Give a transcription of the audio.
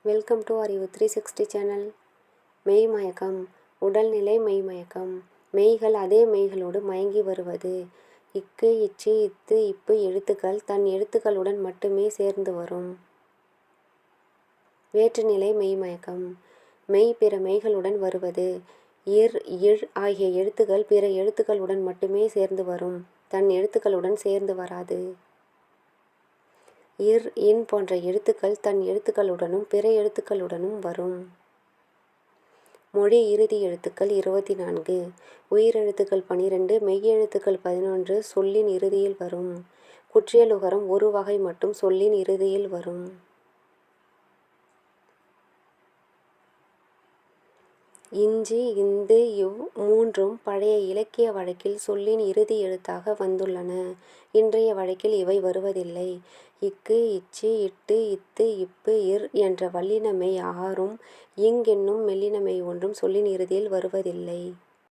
Welcome to அறிவு 360 channel. மெய்மயக்கம். உடல்நிலை மெய்மயக்கம். மெய்கள் அதே மெய்களோடு மயங்கி வருவது. இக்கு, இச்சு, இத்து, இப்பு எழுத்துக்கள் தன் எழுத்துக்களுடன் மட்டுமே சேர்ந்து வரும். வேற்றுநிலை மெய்மயக்கம். மெய் பிற மெய்களுடன் வருவது. இர், இழ் ஆகிய எழுத்துக்கள் பிற எழுத்துக்களுடன் மட்டுமே சேர்ந்து வரும். தன் எழுத்துக்களுடன் சேர்ந்து வராது. இர், இன் போன்ற எழுத்துக்கள் தன் எழுத்துக்களுடனும் பிற எழுத்துக்களுடனும் வரும். மொழி இறுதி எழுத்துக்கள் 24. உயிரெழுத்துக்கள் 12, மெய்யெழுத்துக்கள் 11 சொல்லின் இறுதியில் வரும். குற்றியலுகரம் ஒரு வகை மட்டும் சொல்லின் இறுதியில் வரும். இஞ்சி, இந்து, இவ் மூன்றும் பழைய இலக்கிய வழக்கில் சொல்லின் இறுதி எழுத்தாக வந்துள்ளன. இன்றைய வழக்கில் இவை வருவதில்லை. இக்கு, இச்சு, இட்டு, இத்து, இப்பு, இர் என்ற வல்லின மெய் ஆறும் இங் என்னும் மெல்லின மெய் ஒன்றும் சொல்லின் இறுதியில் வருவதில்லை.